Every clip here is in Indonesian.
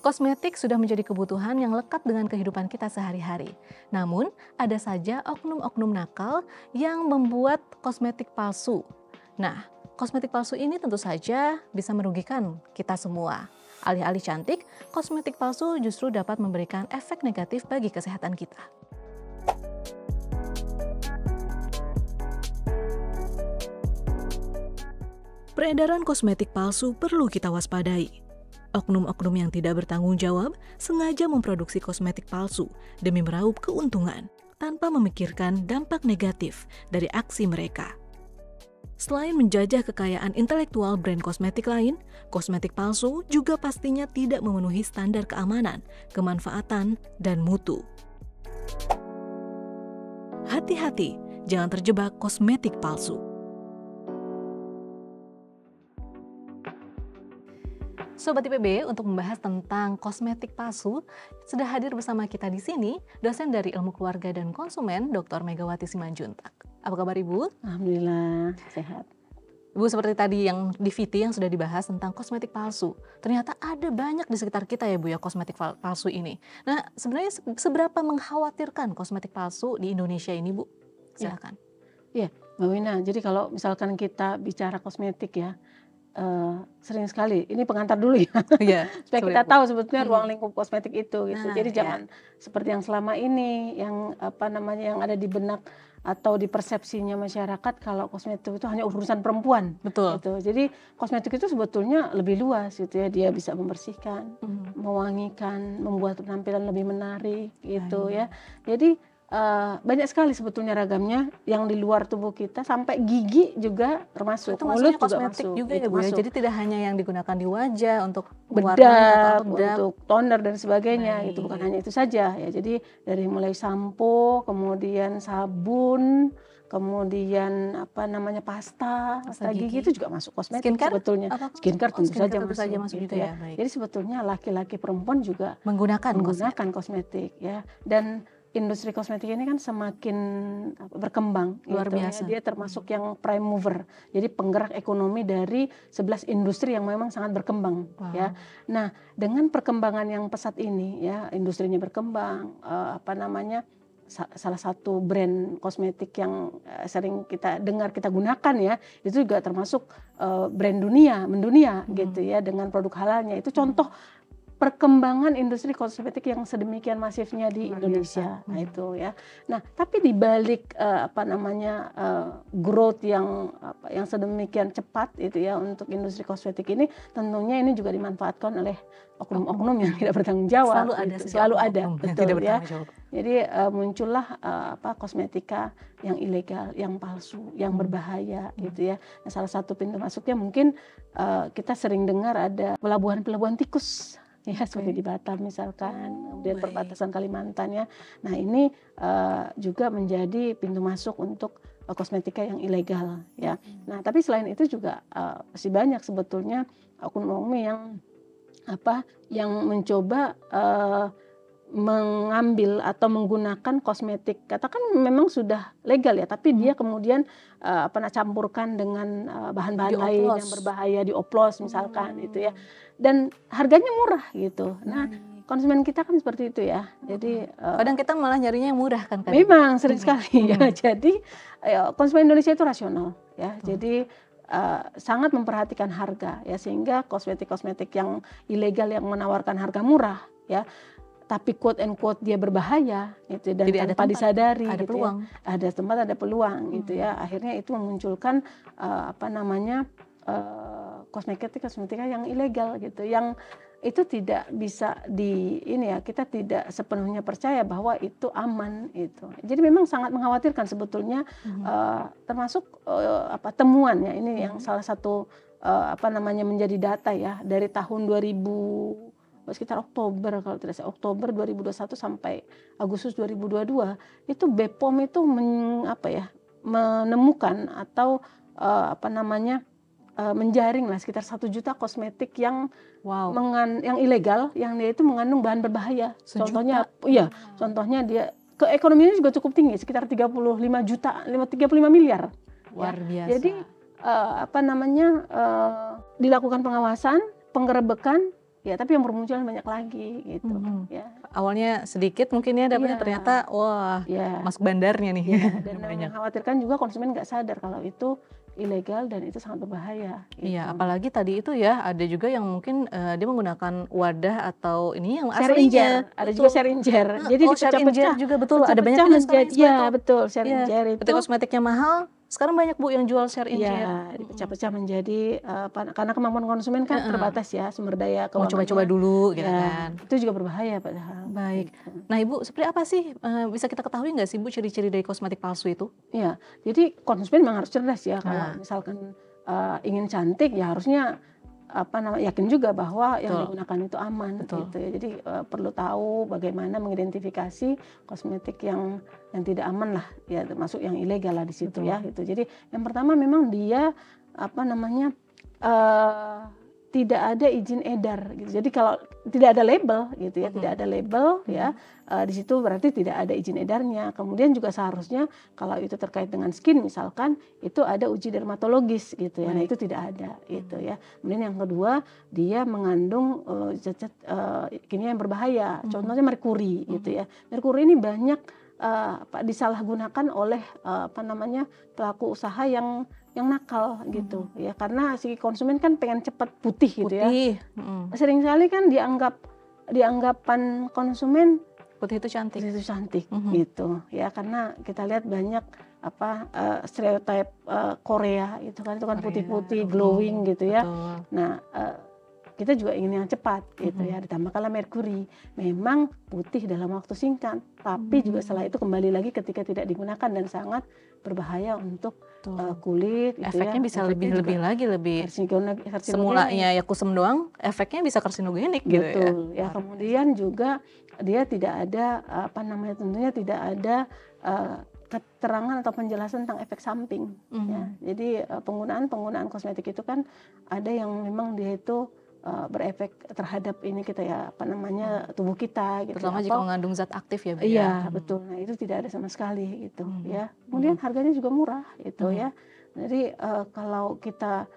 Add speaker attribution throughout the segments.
Speaker 1: Kosmetik sudah menjadi kebutuhan yang lekat dengan kehidupan kita sehari-hari. Namun, ada saja oknum-oknum nakal yang membuat kosmetik palsu. Nah, kosmetik palsu ini tentu saja bisa merugikan kita semua. Alih-alih cantik, kosmetik palsu justru dapat memberikan efek negatif bagi kesehatan kita. Peredaran kosmetik palsu perlu kita waspadai. Oknum-oknum yang tidak bertanggung jawab sengaja memproduksi kosmetik palsu demi meraup keuntungan tanpa memikirkan dampak negatif dari aksi mereka. Selain menjajah kekayaan intelektual brand kosmetik lain, kosmetik palsu juga pastinya tidak memenuhi standar keamanan, kemanfaatan, dan mutu. Hati-hati, jangan terjebak kosmetik palsu. Sobat IPB, untuk membahas tentang kosmetik palsu, sudah hadir bersama kita di sini dosen dari Ilmu Keluarga dan Konsumen, Dr. Megawati Simanjuntak. Apa kabar Ibu?
Speaker 2: Alhamdulillah, sehat.
Speaker 1: Ibu, seperti tadi yang di VT yang sudah dibahas tentang kosmetik palsu, ternyata ada banyak di sekitar kita ya Bu ya kosmetik palsu ini. Nah, sebenarnya seberapa mengkhawatirkan kosmetik palsu di Indonesia ini Bu? Silakan.
Speaker 2: Iya, Mbak Wina. Jadi kalau misalkan kita bicara kosmetik ya, sering sekali, ini pengantar dulu ya, supaya kita tahu sebetulnya ruang lingkup kosmetik itu gitu. Jadi jangan seperti yang selama ini, yang yang ada di benak atau di persepsinya masyarakat kalau kosmetik itu hanya urusan perempuan.
Speaker 1: Betul.
Speaker 2: Gitu. Jadi kosmetik itu sebetulnya lebih luas gitu ya, dia bisa membersihkan, mewangikan, membuat penampilan lebih menarik gitu ya. Jadi banyak sekali sebetulnya ragamnya yang di luar tubuh kita, sampai gigi juga termasuk.
Speaker 1: Itu mulut juga masuk juga ya Bu ya. Jadi tidak hanya yang digunakan di wajah untuk bedak,
Speaker 2: untuk toner dan sebagainya. Itu bukan hanya itu saja ya. Jadi dari mulai sampo, kemudian sabun, kemudian pasta gigi itu juga masuk kosmetik.
Speaker 1: Skincare?
Speaker 2: Sebetulnya. Skincare tentu saja
Speaker 1: masuk
Speaker 2: gitu
Speaker 1: juga ya.
Speaker 2: Jadi sebetulnya laki-laki perempuan juga
Speaker 1: menggunakan
Speaker 2: kosmetik ya. Dan industri kosmetik ini kan semakin berkembang,
Speaker 1: luar biasa.
Speaker 2: Ya. Dia termasuk yang prime mover, jadi penggerak ekonomi dari 11 industri yang memang sangat berkembang. Ya. Nah, dengan perkembangan yang pesat ini, ya, industrinya berkembang, salah satu brand kosmetik yang sering kita dengar, kita gunakan ya, itu juga termasuk brand mendunia gitu ya, dengan produk halalnya. Itu contoh perkembangan industri kosmetik yang sedemikian masifnya di Indonesia. Nah itu ya. Nah, tapi di balik growth yang sedemikian cepat itu ya untuk industri kosmetik ini, tentunya ini juga dimanfaatkan oleh oknum-oknum yang tidak bertanggung jawab. Selalu ada, betul ya. Jadi muncullah kosmetika yang ilegal, yang palsu, yang berbahaya gitu ya. Nah, salah satu pintu masuknya mungkin kita sering dengar ada pelabuhan tikus. Ya, seperti di Batam misalkan, kemudian perbatasan Kalimantan ya. Nah ini juga menjadi pintu masuk untuk kosmetika yang ilegal ya. Nah tapi selain itu juga masih banyak sebetulnya oknum-oknum yang mencoba mengambil atau menggunakan kosmetik, katakan memang sudah legal ya, tapi dia kemudian campurkan dengan bahan-bahan lain yang berbahaya, dioplos misalkan itu ya, dan harganya murah gitu. Nah konsumen kita kan seperti itu ya, jadi
Speaker 1: kadang kita malah nyarinya yang murah kan?
Speaker 2: Memang sering sekali ya. Jadi konsumen Indonesia itu rasional ya, jadi sangat memperhatikan harga ya, sehingga kosmetik yang ilegal yang menawarkan harga murah ya, tapi quote and quote dia berbahaya gitu, dan jadi tanpa disadari
Speaker 1: ada
Speaker 2: gitu
Speaker 1: peluang.
Speaker 2: Ya. Ada tempat ada peluang gitu ya. Akhirnya itu memunculkan kosmetika yang ilegal gitu, yang itu tidak bisa kita tidak sepenuhnya percaya bahwa itu aman itu. Jadi memang sangat mengkhawatirkan sebetulnya, termasuk temuan ya, ini yang salah satu menjadi data ya, dari tahun 2000 sekitar Oktober, kalau tidak salah Oktober 2021 sampai Agustus 2022 itu BPOM itu menemukan atau menjaring lah sekitar 1 juta kosmetik yang yang ilegal, yang dia itu mengandung bahan berbahaya. Contohnya dia keekonomiannya juga cukup tinggi, sekitar 35 miliar.
Speaker 1: Luar biasa.
Speaker 2: Jadi dilakukan pengawasan, penggerebekan, ya, tapi yang bermunculan banyak lagi gitu ya.
Speaker 1: Awalnya sedikit mungkin ya dapatnya, ternyata wah masuk bandarnya nih.
Speaker 2: Dan mengkhawatirkan juga konsumen nggak sadar kalau itu ilegal dan itu sangat berbahaya.
Speaker 1: Gitu. Iya, apalagi tadi itu ya ada juga yang mungkin dia menggunakan wadah atau ini yang
Speaker 2: aslinya. Ada juga share-in-jar. Jadi
Speaker 1: share-in-jar juga betul. Ada banyak
Speaker 2: menjadi, ya betul, share-in-jar itu.
Speaker 1: Ketika kosmetiknya mahal, sekarang banyak Bu yang jual share-in-jar.
Speaker 2: Ya, dipecah-pecah menjadi karena kemampuan konsumen kan terbatas ya, sumber daya keuangannya.
Speaker 1: Mau coba-coba dulu gitu kan.
Speaker 2: Itu juga berbahaya padahal.
Speaker 1: Baik. Nah Ibu, seperti apa sih bisa kita ketahui nggak sih Bu ciri-ciri dari kosmetik palsu itu?
Speaker 2: Ya, jadi konsumen memang harus cerdas ya. Kalau misalkan ingin cantik ya harusnya yakin juga bahwa yang digunakan itu aman gitu ya. Jadi perlu tahu bagaimana mengidentifikasi kosmetik yang tidak aman lah ya, termasuk yang ilegal lah di situ ya gitu. Jadi yang pertama memang dia tidak ada izin edar gitu. Jadi kalau tidak ada label gitu ya, tidak ada label ya, di situ berarti tidak ada izin edarnya. Kemudian juga seharusnya kalau itu terkait dengan skin misalkan, itu ada uji dermatologis gitu ya. Nah itu tidak ada gitu ya. Kemudian yang kedua, dia mengandung zat-zat kimia yang berbahaya. Contohnya merkuri gitu ya. Merkuri ini banyak disalahgunakan oleh pelaku usaha yang nakal gitu ya, karena si konsumen kan pengen cepat putih gitu ya. Sering sekali kan dianggapan konsumen
Speaker 1: putih itu cantik.
Speaker 2: Gitu ya, karena kita lihat banyak stereotip Korea itu kan putih-putih glowing gitu ya. Nah kita juga ingin yang cepat gitu ya, ditambahkanlah merkuri. Memang putih dalam waktu singkat, tapi juga setelah itu kembali lagi ketika tidak digunakan dan sangat berbahaya untuk kulit.
Speaker 1: Efeknya bisa lebih semulanya ya kusem doang, efeknya bisa karsinogenik gitu ya.
Speaker 2: Betul ya. Kemudian juga dia tidak ada tentunya tidak ada keterangan atau penjelasan tentang efek samping. Ya. Jadi penggunaan kosmetik itu kan ada yang memang dia itu berefek terhadap kita ya tubuh kita gitu.
Speaker 1: Terutama jika mengandung zat aktif ya Bu.
Speaker 2: Iya betul. Nah itu tidak ada sama sekali gitu ya. Kemudian harganya juga murah gitu ya. Jadi kalau kita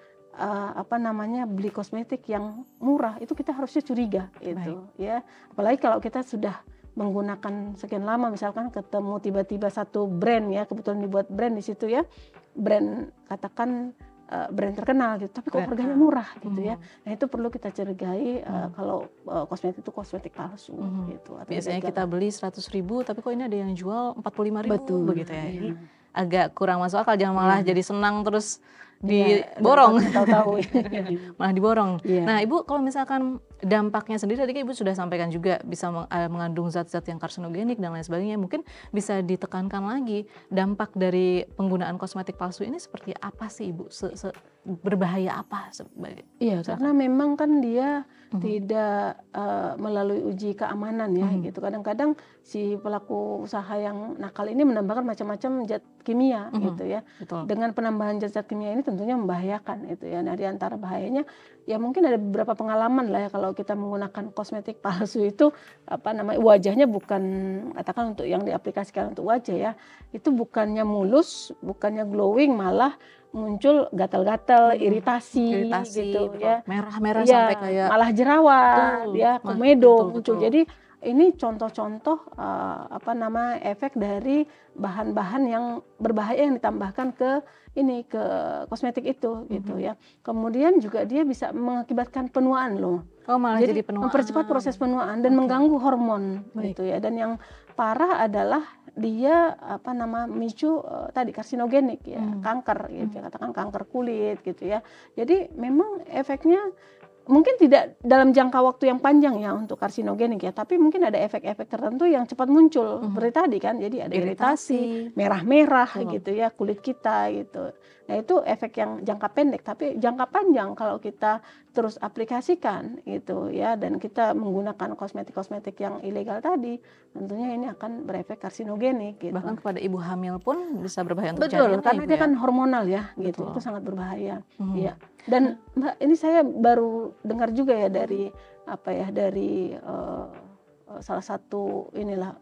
Speaker 2: beli kosmetik yang murah itu kita harusnya curiga gitu. Ya. Apalagi kalau kita sudah menggunakan sekian lama, misalkan ketemu tiba-tiba satu brand ya, kebetulan dibuat brand di situ ya, brand katakan brand terkenal gitu, tapi kok harganya murah gitu ya. Nah itu perlu kita curigai kalau kosmetik itu kosmetik palsu gitu.
Speaker 1: Biasanya kita beli 100.000 tapi kok ini ada yang jual 45.000 begitu ya. Ini agak kurang masuk akal, jangan malah jadi senang terus diborong.
Speaker 2: Tahu-tahu
Speaker 1: malah diborong. Nah Ibu, kalau misalkan dampaknya sendiri tadi Ibu sudah sampaikan juga bisa mengandung zat-zat yang karsinogenik dan lain sebagainya. Mungkin bisa ditekankan lagi dampak dari penggunaan kosmetik palsu ini seperti apa sih Ibu? Berbahaya apa sebagai?
Speaker 2: Iya, karena memang kan dia tidak melalui uji keamanan ya gitu. Kadang-kadang si pelaku usaha yang nakal ini menambahkan macam-macam zat kimia gitu ya. Dengan penambahan zat-zat kimia ini tentunya membahayakan itu ya. Nah di antara bahayanya ya mungkin ada beberapa pengalaman lah ya, kalau kita menggunakan kosmetik palsu itu wajahnya bukan, katakan untuk yang diaplikasikan untuk wajah ya, itu bukannya mulus, bukannya glowing, malah muncul gatal-gatal, iritasi gitu ya,
Speaker 1: merah-merah
Speaker 2: ya,
Speaker 1: sampai kayak
Speaker 2: malah jerawat ya, komedo muncul. Jadi ini contoh-contoh efek dari bahan-bahan yang berbahaya yang ditambahkan ke kosmetik itu gitu ya. Kemudian juga dia bisa mengakibatkan penuaan loh.
Speaker 1: Malah jadi penuaan.
Speaker 2: Mempercepat proses penuaan dan mengganggu hormon gitu ya. Dan yang parah adalah dia memicu tadi karsinogenik ya, kanker gitu ya, katakan kanker kulit gitu ya. Jadi memang efeknya mungkin tidak dalam jangka waktu yang panjang ya untuk karsinogenik ya, tapi mungkin ada efek-efek tertentu yang cepat muncul seperti tadi kan. Jadi ada iritasi, merah-merah gitu ya kulit kita gitu. Nah itu efek yang jangka pendek, tapi jangka panjang kalau kita terus aplikasikan gitu ya, dan kita menggunakan kosmetik-kosmetik yang ilegal tadi, tentunya ini akan berefek karsinogenik gitu.
Speaker 1: Bahkan kepada ibu hamil pun bisa berbahaya untuk
Speaker 2: janinnya. Betul, karena dia kan hormonal ya gitu, itu sangat berbahaya. Ya. Dan Mbak, ini saya baru dengar juga ya dari salah satu inilah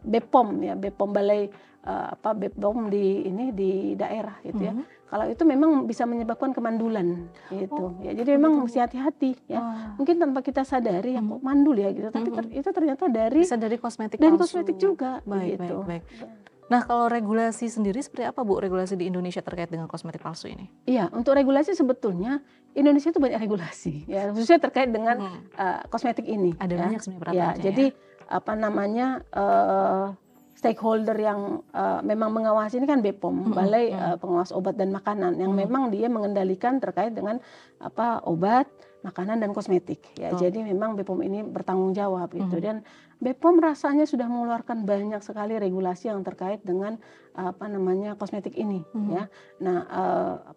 Speaker 2: BPOM ya, BPOM Balai BPOM di daerah gitu ya. Kalau itu memang bisa menyebabkan kemandulan gitu ya. Jadi memang mesti hati-hati ya. Mungkin tanpa kita sadari ya kok mandul ya gitu, tapi itu ternyata
Speaker 1: bisa dari kosmetik
Speaker 2: palsu.
Speaker 1: Kosmetik
Speaker 2: juga
Speaker 1: baik,
Speaker 2: gitu.
Speaker 1: Baik. Nah, kalau regulasi sendiri seperti apa Bu, regulasi di Indonesia terkait dengan kosmetik palsu ini?
Speaker 2: Iya, untuk regulasi sebetulnya Indonesia itu banyak regulasi ya, khususnya terkait dengan kosmetik ini.
Speaker 1: Ada banyak sebenarnya peraturannya.
Speaker 2: Jadi stakeholder yang memang mengawasi ini kan BPOM, Balai Pengawas Obat dan Makanan, yang memang dia mengendalikan terkait dengan obat, makanan dan kosmetik ya. Jadi memang BPOM ini bertanggung jawab gitu, dan BPOM rasanya sudah mengeluarkan banyak sekali regulasi yang terkait dengan kosmetik ini ya. Nah,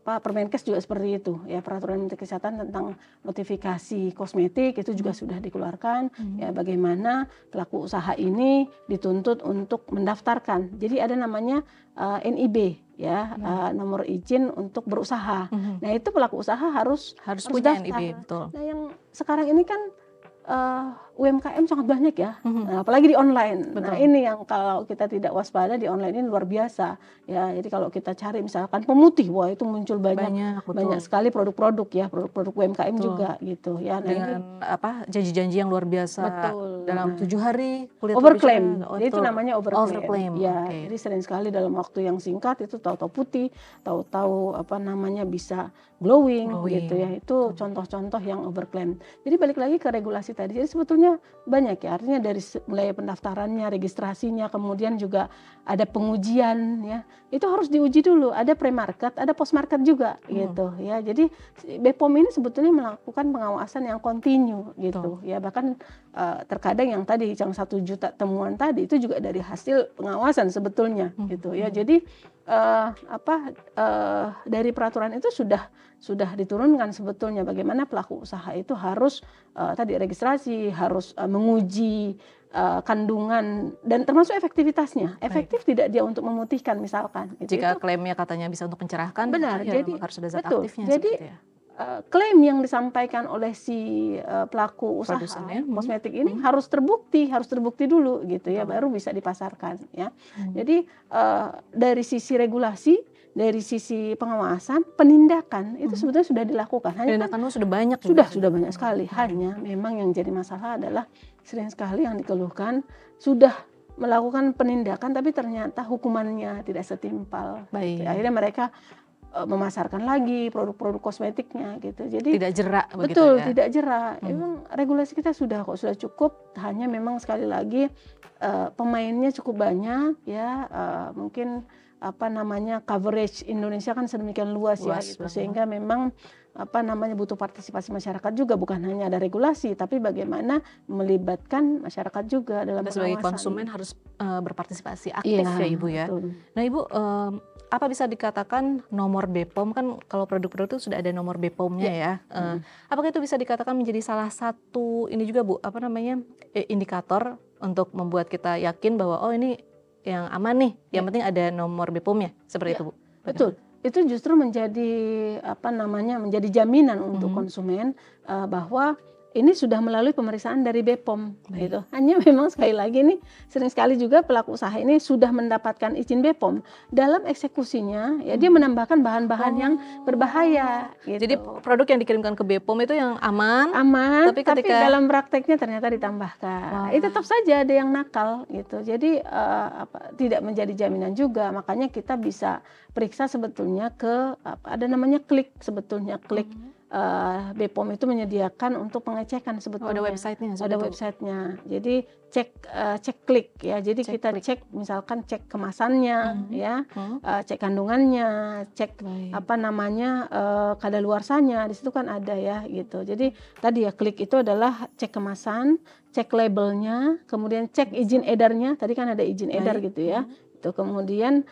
Speaker 2: Permenkes juga seperti itu ya, peraturan Menteri Kesehatan tentang notifikasi kosmetik itu juga sudah dikeluarkan ya, bagaimana pelaku usaha ini dituntut untuk mendaftarkan. Jadi ada namanya NIB ya, nomor izin untuk berusaha. Nah, itu pelaku usaha harus
Speaker 1: punya
Speaker 2: daftar.
Speaker 1: NIB, betul.
Speaker 2: Nah, yang sekarang ini kan UMKM sangat banyak ya, nah, apalagi di online.
Speaker 1: Betul.
Speaker 2: Nah, ini yang kalau kita tidak waspada di online ini luar biasa ya. Jadi kalau kita cari misalkan pemutih, wah itu muncul banyak sekali produk-produk ya, produk-produk UMKM juga gitu ya. Nah,
Speaker 1: dengan janji-janji yang luar biasa.
Speaker 2: Betul.
Speaker 1: Dalam 7 hari kulit
Speaker 2: overclaim. Jadi itu namanya
Speaker 1: overclaim.
Speaker 2: Ya, jadi sering sekali dalam waktu yang singkat itu tahu-tahu putih, tahu-tahu bisa glowing gitu ya. Itu contoh-contoh yang overclaim. Jadi balik lagi ke regulasi tadi. Jadi sebetulnya banyak ya, artinya dari mulai pendaftarannya, registrasinya, kemudian juga ada pengujian ya. Itu harus diuji dulu. Ada pre-market, ada post-market juga gitu ya. Jadi BPOM ini sebetulnya melakukan pengawasan yang kontinu gitu ya. Bahkan terkadang yang 1 juta temuan tadi itu juga dari hasil pengawasan sebetulnya gitu ya. Jadi dari peraturan itu sudah diturunkan sebetulnya bagaimana pelaku usaha itu harus registrasi, harus menguji kandungan dan termasuk efektivitasnya. Efektif tidak dia untuk memutihkan misalkan.
Speaker 1: Jika klaimnya katanya bisa untuk mencerahkan,
Speaker 2: benar.
Speaker 1: Ya,
Speaker 2: jadi
Speaker 1: harus ada zat aktifnya.
Speaker 2: Jadi klaim yang disampaikan oleh si pelaku usaha kosmetik ini harus terbukti dulu gitu ya, baru bisa dipasarkan ya. Jadi dari sisi regulasi, dari sisi pengawasan, penindakan itu sebetulnya sudah dilakukan.
Speaker 1: Penindakan sudah banyak.
Speaker 2: Sudah banyak sekali. Hanya memang yang jadi masalah adalah sering sekali yang dikeluhkan sudah melakukan penindakan tapi ternyata hukumannya tidak setimpal. Akhirnya mereka memasarkan lagi produk-produk kosmetiknya gitu. Jadi
Speaker 1: tidak jerak
Speaker 2: betul, tidak jerak. Memang regulasi kita sudah cukup, hanya memang sekali lagi pemainnya cukup banyak ya, mungkin coverage Indonesia kan sedemikian luas ya gitu, sehingga memang butuh partisipasi masyarakat juga, bukan hanya ada regulasi tapi bagaimana melibatkan masyarakat juga dalam pengawasan.
Speaker 1: Sebagai konsumen harus berpartisipasi aktif ya Ibu ya. Betul. Nah Ibu, apa bisa dikatakan nomor BPOM, kan kalau produk-produk itu sudah ada nomor BPOM-nya ya. Apakah itu bisa dikatakan menjadi salah satu ini juga Bu, indikator untuk membuat kita yakin bahwa ini yang aman nih, yang penting ada nomor BPOM-nya, seperti itu Bu?
Speaker 2: Betul. Itu justru menjadi menjadi jaminan untuk konsumen bahwa ini sudah melalui pemeriksaan dari BPOM gitu. Hanya memang sekali lagi nih sering sekali juga pelaku usaha ini sudah mendapatkan izin BPOM, dalam eksekusinya ya dia menambahkan bahan-bahan yang berbahaya gitu.
Speaker 1: Jadi produk yang dikirimkan ke BPOM itu yang aman,
Speaker 2: tapi dalam prakteknya ternyata ditambahkan. Tetap saja ada yang nakal gitu. Jadi tidak menjadi jaminan juga. Makanya kita bisa periksa sebetulnya ke ada namanya klik sebetulnya, klik. BPOM itu menyediakan untuk pengecekan sebetulnya.
Speaker 1: Ada websitenya?
Speaker 2: Ada websitenya. Jadi cek klik ya. Jadi kita cek misalkan cek kemasannya ya, cek kandungannya, cek kadaluarsanya. Di situ kan ada ya gitu. Jadi tadi ya klik itu adalah cek kemasan, cek labelnya, kemudian cek izin edarnya. Tadi kan ada izin edar gitu ya. Tuh, kemudian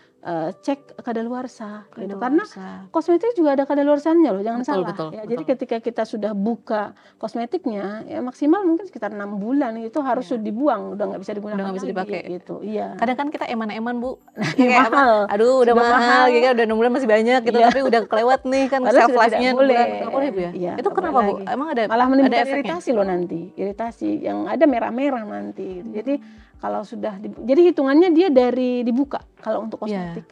Speaker 2: cek kadaluarsa gitu. Karena kosmetik juga ada kadaluarsanya loh, jangan salah. Jadi ketika kita sudah buka kosmetiknya ya maksimal mungkin sekitar 6 bulan itu harus sudah dibuang, udah nggak bisa digunakan,
Speaker 1: udah nggak bisa dipakai
Speaker 2: gitu. Iya.
Speaker 1: Kadang kan kita eman-eman Bu,
Speaker 2: mahal.
Speaker 1: Aduh udah mahal, gitu, udah 6 bulan masih banyak gitu, tapi udah kelewat nih kan shelf life-nya. Nggak boleh Bu ya?
Speaker 2: Iya,
Speaker 1: itu kenapa Bu? Emang
Speaker 2: malah menimbulkan iritasi loh nanti, iritasi yang ada merah-merah nanti. Jadi kalau sudah jadi hitungannya dia dari dibuka kalau untuk kosmetik.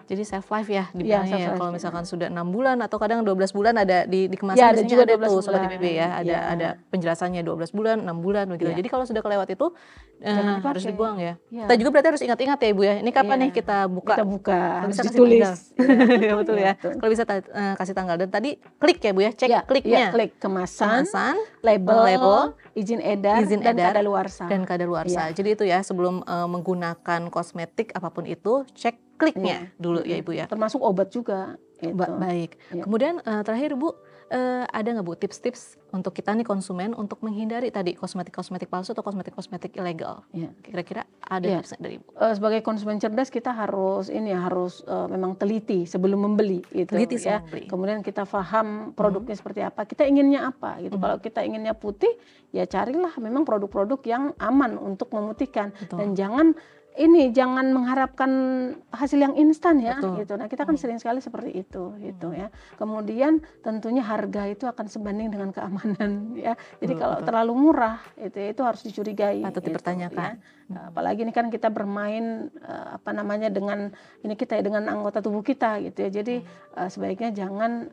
Speaker 1: Jadi self life ya dibilangnya ya. Kalau misalkan sudah 6 bulan atau kadang 12 bulan ada di kemasan
Speaker 2: ada juga
Speaker 1: ada tuh Sobat IPB ya. Ada penjelasannya 12 bulan, 6 bulan begitu. Jadi kalau sudah kelewat itu harus dibuang ya. Kita juga berarti harus ingat-ingat ya Ibu ya. Ini kapan nih kita buka?
Speaker 2: Kita buka, harus
Speaker 1: bisa
Speaker 2: ditulis.
Speaker 1: Ya betul ya. Kalau bisa kasih tanggal dan tadi klik ya Bu ya, cek kliknya.
Speaker 2: Klik kemasan,
Speaker 1: label,
Speaker 2: izin edar dan kadaluarsa.
Speaker 1: Jadi itu ya sebelum menggunakan kosmetik apapun itu cek kliknya dulu ya Ibu ya.
Speaker 2: Termasuk obat juga.
Speaker 1: Baik. Kemudian terakhir Bu, ada nggak Bu tips-tips untuk kita nih konsumen untuk menghindari tadi kosmetik-kosmetik palsu atau kosmetik-kosmetik ilegal? Kira-kira ada tipsnya dari Ibu?
Speaker 2: Sebagai konsumen cerdas kita harus memang teliti sebelum membeli gitu.
Speaker 1: Teliti
Speaker 2: ya. Kemudian kita paham produknya seperti apa, kita inginnya apa gitu. Kalau kita inginnya putih, ya carilah memang produk-produk yang aman untuk memutihkan. Dan jangan mengharapkan hasil yang instan ya gitu. Nah, kita kan sering sekali seperti itu gitu ya. Kemudian tentunya harga itu akan sebanding dengan keamanan ya. Jadi kalau terlalu murah itu harus dicurigai.
Speaker 1: Patut dipertanyakan.
Speaker 2: Ya. Apalagi ini kan kita bermain dengan anggota tubuh kita gitu ya. Jadi sebaiknya jangan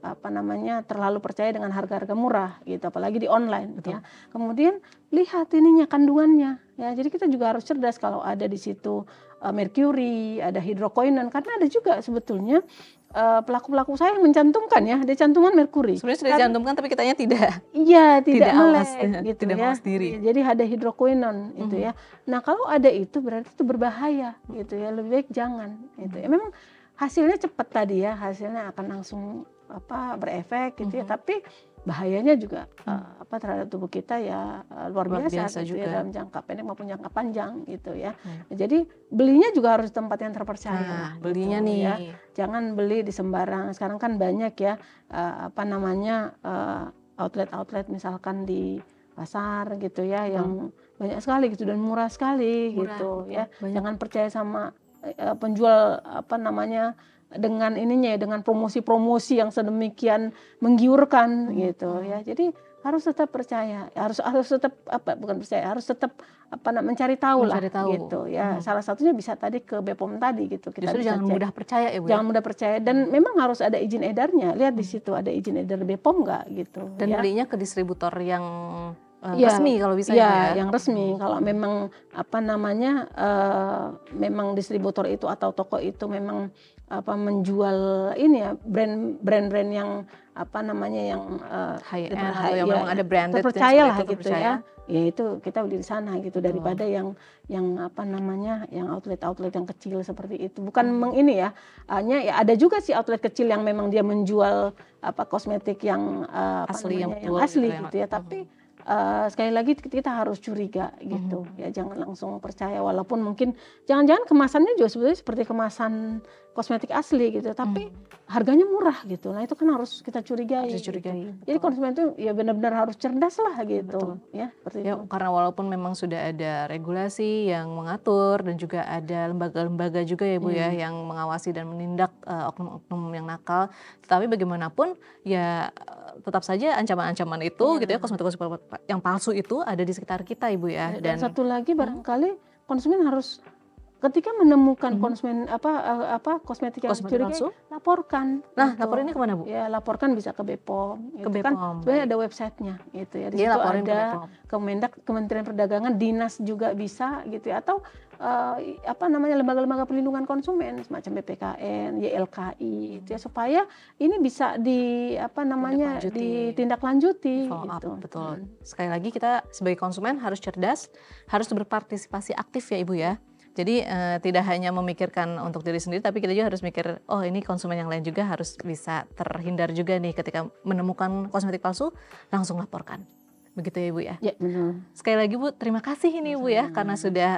Speaker 2: terlalu percaya dengan harga-harga murah gitu, apalagi di online ya. Kemudian lihat kandungannya ya. Jadi kita juga harus cerdas kalau ada di situ merkuri, ada hidrokoinon, karena ada juga sebetulnya pelaku-pelaku saya yang mencantumkan ya, ada cantuman merkuri.
Speaker 1: Sebenarnya sudah dicantumkan tapi katanya tidak.
Speaker 2: Iya, tidak melek gitu
Speaker 1: tidak
Speaker 2: ya.
Speaker 1: Mawas diri.
Speaker 2: Jadi ada hidrokoinon itu ya. Nah, kalau ada itu berarti itu berbahaya gitu ya. Lebih baik jangan gitu ya. Memang hasilnya cepat tadi ya, hasilnya akan langsung berefek gitu ya, tapi bahayanya juga terhadap tubuh kita ya luar biasa gitu ya, dalam jangka pendek maupun jangka panjang gitu ya. Jadi belinya juga harus di tempat yang terpercaya.
Speaker 1: Belinya
Speaker 2: gitu,
Speaker 1: nih
Speaker 2: ya. Jangan beli di sembarang. Sekarang kan banyak ya outlet-outlet misalkan di pasar gitu ya, yang banyak sekali gitu dan murah sekali gitu ya. Jangan percaya sama penjual dengan dengan promosi-promosi yang sedemikian menggiurkan gitu ya. Jadi harus tetap percaya, harus tetap harus tetap mencari tahu lah gitu ya. Salah satunya bisa tadi ke BPOM tadi gitu. Kita
Speaker 1: justru jangan mudah percaya ya Bu.
Speaker 2: Jangan mudah percaya, dan memang harus ada izin edarnya. Lihat di situ ada izin edar BPOM nggak gitu.
Speaker 1: Dan belinya ke distributor yang resmi kalau bisa ya.
Speaker 2: Yang resmi. Kalau memang memang distributor itu atau toko itu memang menjual brand-brand yang yang
Speaker 1: high end atau yang memang ada branded,
Speaker 2: terpercayalah gitu ya. Ya itu kita beli di sana gitu, daripada yang outlet-outlet yang kecil seperti itu. Bukan hanya ya ada juga sih outlet kecil yang memang dia menjual kosmetik yang asli gitu ya, tapi sekali lagi kita harus curiga gitu ya, jangan langsung percaya, walaupun mungkin jangan-jangan kemasannya juga sebetulnya seperti kemasan kosmetik asli gitu, tapi harganya murah gitu. Nah, itu kan harus kita curigai. Gitu. Jadi konsumen itu ya benar-benar harus cerdas lah gitu. Ya, seperti itu.
Speaker 1: Karena walaupun memang sudah ada regulasi yang mengatur dan juga ada lembaga-lembaga juga ya Bu ya yang mengawasi dan menindak oknum-oknum yang nakal, tetapi bagaimanapun ya tetap saja ancaman-ancaman itu gitu ya, kosmetik-kosmetik yang palsu itu ada di sekitar kita Ibu ya.
Speaker 2: Dan satu lagi barangkali konsumen harus ketika menemukan kosmetik yang curiga, laporkan.
Speaker 1: Nah, laporinnya kemana Bu?
Speaker 2: Ya, laporkan bisa ke BPOM.
Speaker 1: Ke BPOM.
Speaker 2: Sebenarnya ada websitenya gitu ya. Di situ ada Kemendak, Kementerian Perdagangan, dinas juga bisa gitu ya. Atau lembaga-lembaga perlindungan konsumen semacam BPKN, YLKI itu ya, supaya ini bisa ditindaklanjuti gitu.
Speaker 1: Betul. Sekali lagi kita sebagai konsumen harus cerdas, harus berpartisipasi aktif ya Ibu ya. Jadi tidak hanya memikirkan untuk diri sendiri, tapi kita juga harus mikir, oh ini konsumen yang lain juga harus bisa terhindar juga nih ketika menemukan kosmetik palsu, langsung laporkan. Begitu ya Ibu ya?
Speaker 2: Ya, benar.
Speaker 1: Sekali lagi Bu, terima kasih ini Ibu ya, karena sudah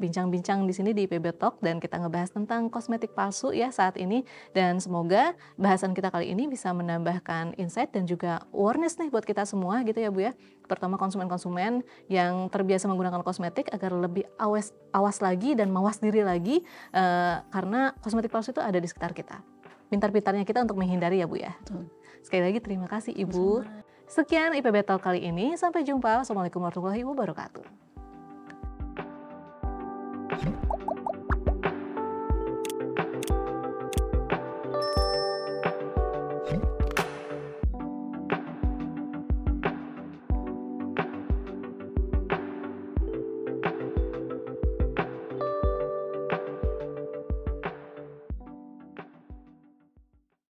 Speaker 1: bincang-bincang di sini di IPB Talk dan kita ngebahas tentang kosmetik palsu ya saat ini. Dan semoga bahasan kita kali ini bisa menambahkan insight dan juga awareness nih buat kita semua gitu ya Bu ya. Terutama konsumen-konsumen yang terbiasa menggunakan kosmetik agar lebih awas lagi dan mawas diri lagi karena kosmetik palsu itu ada di sekitar kita. Pintar-pintarnya kita untuk menghindari ya Bu ya.
Speaker 2: Betul.
Speaker 1: Sekali lagi terima kasih Ibu. Sekian IPB Talk kali ini, sampai jumpa. Wassalamualaikum warahmatullahi wabarakatuh.